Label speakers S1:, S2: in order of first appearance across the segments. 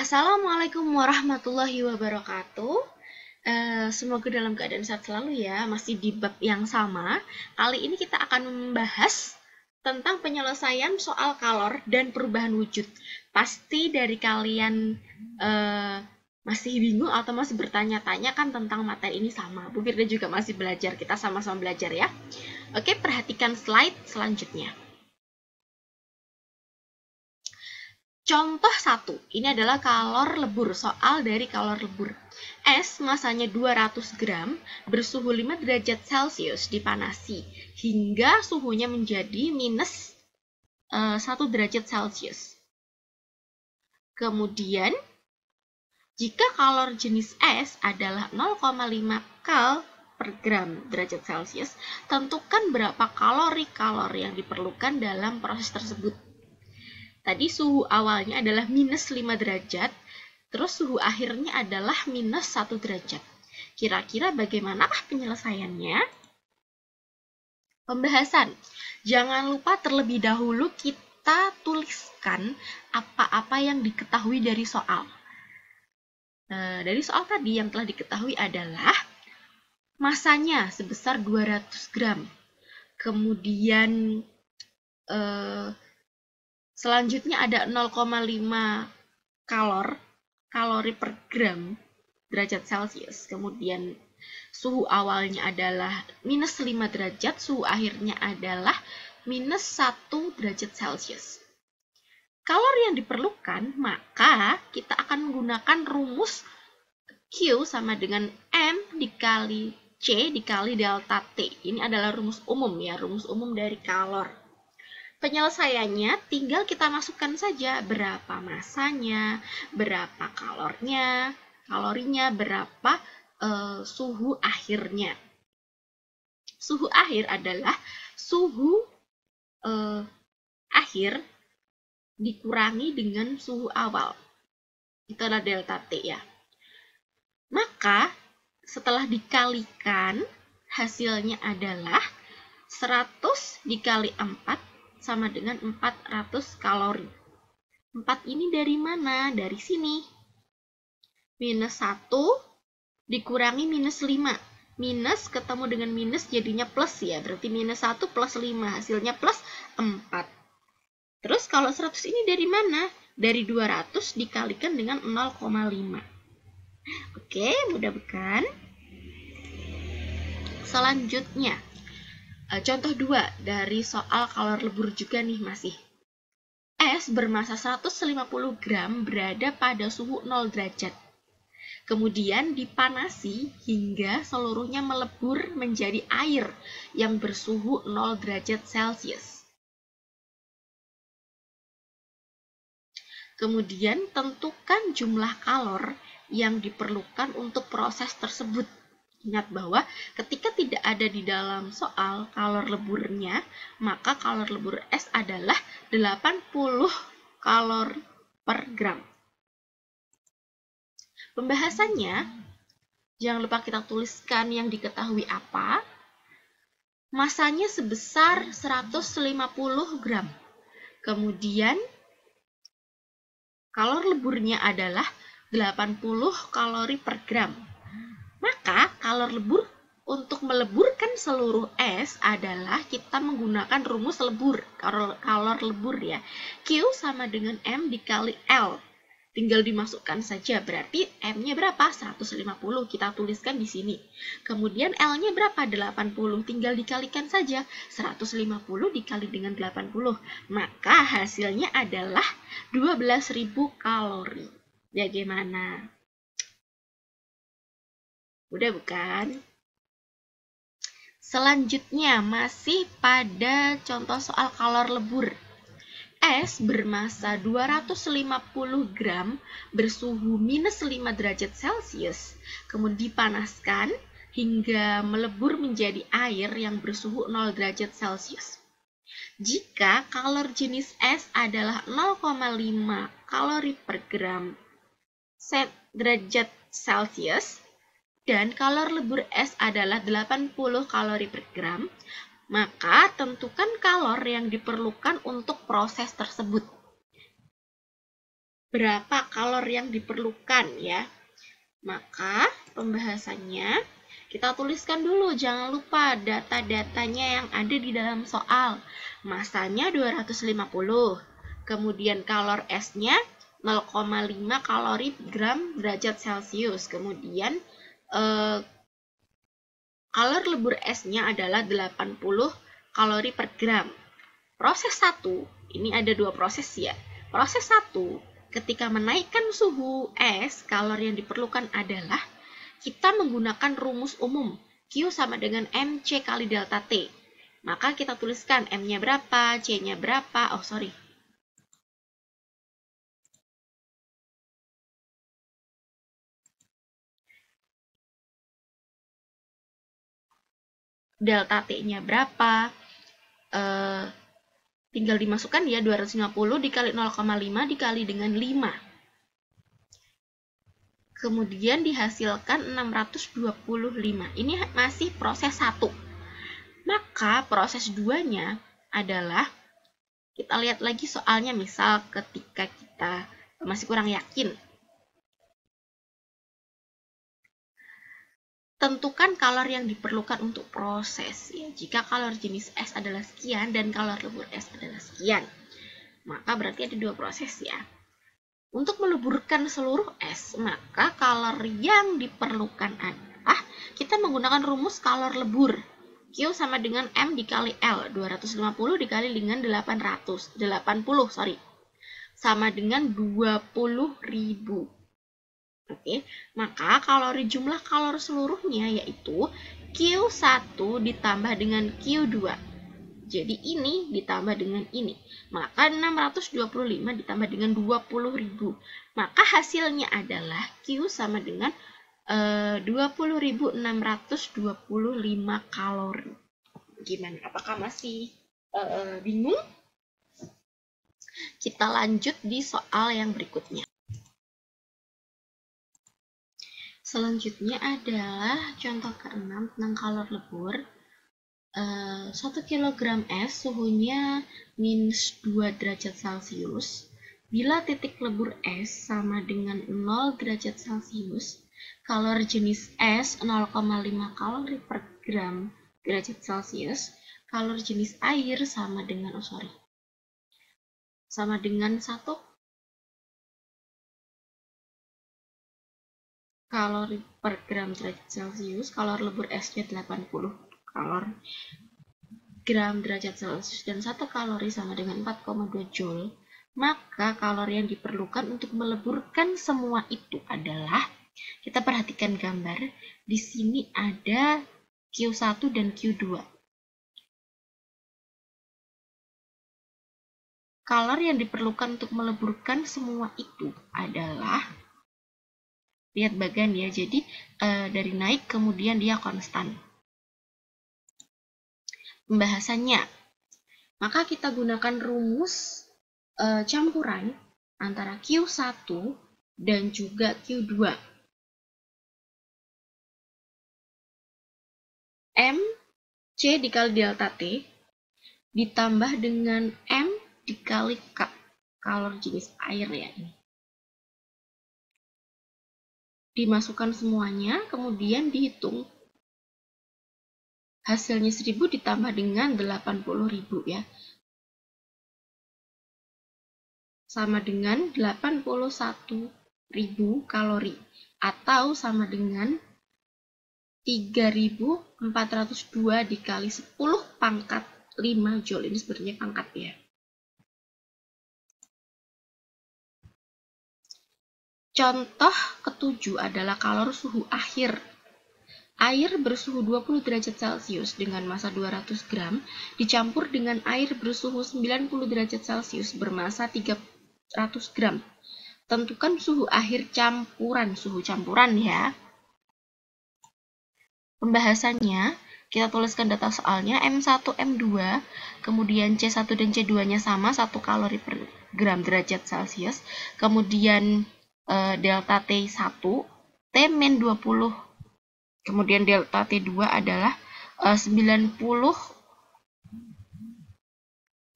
S1: Assalamualaikum warahmatullahi wabarakatuh. Semoga dalam keadaan sehat selalu ya. Masih di bab yang sama. Kali ini kita akan membahas tentang penyelesaian soal kalor dan perubahan wujud. Pasti dari kalian masih bingung atau masih bertanya-tanya kan tentang materi ini sama. Bu Firda juga masih belajar. Kita sama-sama belajar ya. Oke, perhatikan slide selanjutnya. Contoh 1, ini adalah kalor lebur, soal dari kalor lebur. Es masanya 200 gram bersuhu 5 derajat Celcius dipanasi hingga suhunya menjadi minus 1 derajat Celcius. Kemudian, jika kalor jenis es adalah 0,5 kal per gram derajat Celcius, tentukan berapa kalori yang diperlukan dalam proses tersebut. Tadi suhu awalnya adalah minus 5 derajat, terus suhu akhirnya adalah minus 1 derajat. Kira-kira bagaimanakah penyelesaiannya? Pembahasan. Jangan lupa terlebih dahulu kita tuliskan apa-apa yang diketahui dari soal. Dari soal tadi yang telah diketahui adalah masanya sebesar 200 gram. Kemudian selanjutnya ada 0,5 kalori per gram derajat Celcius. Kemudian suhu awalnya adalah minus 5 derajat, suhu akhirnya adalah minus 1 derajat Celcius. Kalori yang diperlukan, maka kita akan menggunakan rumus Q sama dengan M dikali C dikali delta T. Ini adalah rumus umum ya, rumus umum dari kalor. Penyelesaiannya tinggal kita masukkan saja berapa masanya, berapa kalorinya, berapa suhu akhirnya. Suhu akhir adalah suhu akhir dikurangi dengan suhu awal. Itu adalah delta T ya. Maka setelah dikalikan, hasilnya adalah 100 dikali 4 sama dengan 400 kalori. 4 ini dari mana? Dari sini. Minus 1 dikurangi minus 5. Minus ketemu dengan minus jadinya plus ya. Berarti minus 1 plus 5. Hasilnya plus 4. Terus kalau 100 ini dari mana? Dari 200 dikalikan dengan 0,5. Oke, mudah bukan? Selanjutnya. Contoh 2 dari soal kalor lebur juga nih masih. Es bermasa 150 gram berada pada suhu 0 derajat. Kemudian dipanasi hingga seluruhnya melebur menjadi air yang bersuhu 0 derajat Celcius. Kemudian tentukan jumlah kalor yang diperlukan untuk proses tersebut. Ingat bahwa ketika tidak ada di dalam soal kalor leburnya, maka kalor lebur es adalah 80 kalori per gram. Pembahasannya, jangan lupa kita tuliskan yang diketahui apa. Masanya sebesar 150 gram. Kemudian, kalor leburnya adalah 80 kalori per gram. Maka kalor lebur untuk meleburkan seluruh es adalah kita menggunakan rumus lebur, kalor lebur ya. Q sama dengan M dikali L. Tinggal dimasukkan saja, berarti M-nya berapa? 150, kita tuliskan di sini. Kemudian L-nya berapa? 80, tinggal dikalikan saja. 150 dikali dengan 80. Maka hasilnya adalah 12.000 kalori. Bagaimana? Udah bukan? Selanjutnya masih pada contoh soal kalor lebur. Es bermasa 250 gram bersuhu minus 5 derajat Celcius, kemudian dipanaskan hingga melebur menjadi air yang bersuhu 0 derajat Celcius. Jika kalor jenis es adalah 0,5 kalori per gram derajat Celcius, dan kalor lebur es adalah 80 kalori per gram, maka tentukan kalor yang diperlukan untuk proses tersebut. berapa kalori yang diperlukan ya. Maka pembahasannya kita tuliskan dulu, jangan lupa data-datanya yang ada di dalam soal. Masanya 250, kemudian kalor S-nya 0,5 kalori gram derajat Celcius, kemudian kalor lebur S-nya adalah 80 kalori per gram. Proses 1, ini ada dua proses ya. Proses 1, ketika menaikkan suhu es, kalori yang diperlukan adalah kita menggunakan rumus umum Q sama dengan MC kali delta T. Maka kita tuliskan M-nya berapa, C-nya berapa, delta T-nya berapa, tinggal dimasukkan ya, 250 dikali 0,5 dikali dengan 5. Kemudian dihasilkan 625. Ini masih proses 1. Maka proses 2-nya adalah, kita lihat lagi soalnya, misal ketika kita masih kurang yakin. Tentukan kalori yang diperlukan untuk proses. Ya, jika kalori jenis S adalah sekian dan kalori lebur S adalah sekian, maka berarti ada dua proses ya. Untuk meleburkan seluruh es, maka kalori yang diperlukan adalah kita menggunakan rumus kalor lebur. Q sama dengan M dikali L, 250 dikali dengan 80, sama dengan 20.000. Oke, maka jumlah kalori seluruhnya yaitu Q1 ditambah dengan Q2. Jadi ini ditambah dengan ini. Maka 625 ditambah dengan 20.000. Maka hasilnya adalah Q sama dengan 20.625 kalori. Gimana? Apakah masih bingung? Kita lanjut di soal yang berikutnya. Selanjutnya adalah contoh ke-6 tentang kalor lebur. 1 kg es suhunya minus 2 derajat Celcius. Bila titik lebur es sama dengan 0 derajat Celcius, kalori jenis es 0,5 kalori per gram derajat Celcius, kalori jenis air sama dengan 1 kalori per gram derajat Celcius. Kalori lebur esnya 80 kalori gram derajat Celcius dan 1 kalori sama dengan 4,2 joule, maka kalori yang diperlukan untuk meleburkan semua itu adalah, kita perhatikan gambar, di sini ada Q1 dan Q2. Kalori yang diperlukan untuk meleburkan semua itu adalah, lihat bagian ya, jadi dari naik kemudian dia konstan. Pembahasannya, maka kita gunakan rumus campuran antara Q1 dan juga Q2. M C dikali delta T ditambah dengan M dikali K, kalori jenis air ya ini. Dimasukkan semuanya, kemudian dihitung. Hasilnya 1000 ditambah dengan 80.000 ya. Sama dengan 81.000 kalori. Atau sama dengan 3.402 dikali 10 pangkat 5 joule. Ini sebenarnya pangkat ya. Contoh ke-7 adalah kalori suhu akhir. Air bersuhu 20 derajat Celcius dengan massa 200 gram dicampur dengan air bersuhu 90 derajat Celcius bermassa 300 gram. Tentukan suhu akhir campuran, suhu campuran ya. Pembahasannya, kita tuliskan data soalnya, M1, M2, kemudian C1 dan C2-nya sama, 1 kalori per gram derajat Celcius, kemudian delta T1, T-20, kemudian delta T2 adalah 90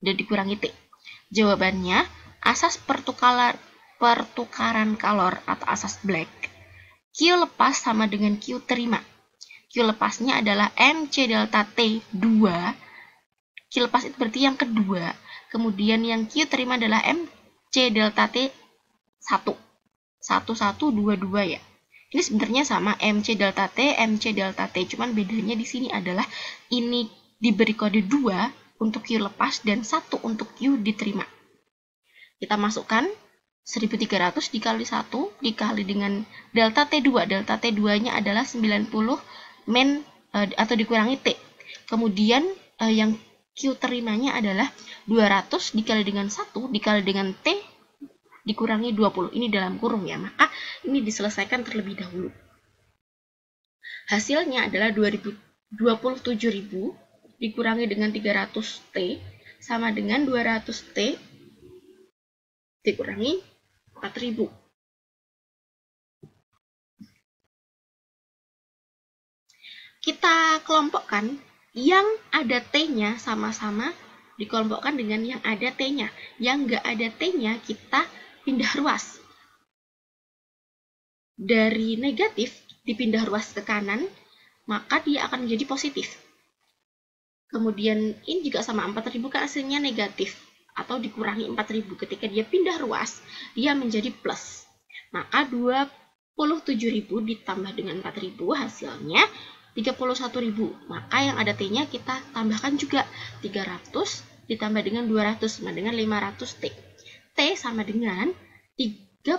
S1: dan dikurangi T. Jawabannya, asas pertukaran kalor atau asas Black, Q lepas sama dengan Q terima. Q lepasnya adalah MC delta T2. Q lepas itu berarti yang kedua. Kemudian yang Q terima adalah MC delta T1. 1122 ya. Ini sebenarnya sama MC delta T, MC delta T. Cuman bedanya di sini adalah ini diberi kode 2 untuk Q lepas dan 1 untuk Q diterima. Kita masukkan 1300 dikali 1 dikali dengan delta T2. Delta T2-nya adalah 90 men atau dikurangi T. Kemudian yang Q terimanya adalah 200 dikali dengan 1 dikali dengan T dikurangi 20. Ini dalam kurung ya. Maka ini diselesaikan terlebih dahulu. Hasilnya adalah 27.000 dikurangi dengan 300T sama dengan 200T dikurangi 4.000. Kita kelompokkan yang ada T-nya sama-sama dikelompokkan dengan yang ada T-nya. Yang nggak ada T-nya kita pindah ruas. Dari negatif dipindah ruas ke kanan, maka dia akan menjadi positif. Kemudian ini juga sama 4.000 kan hasilnya negatif atau dikurangi 4.000. Ketika dia pindah ruas, dia menjadi plus. Maka 27.000 ditambah dengan 4.000 hasilnya 31.000. Maka yang ada T-nya kita tambahkan juga 300 ditambah dengan 200 sama dengan 500 T. T sama dengan 31.000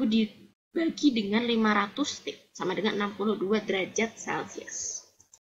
S1: dibagi dengan 500 T sama dengan 62 derajat Celcius.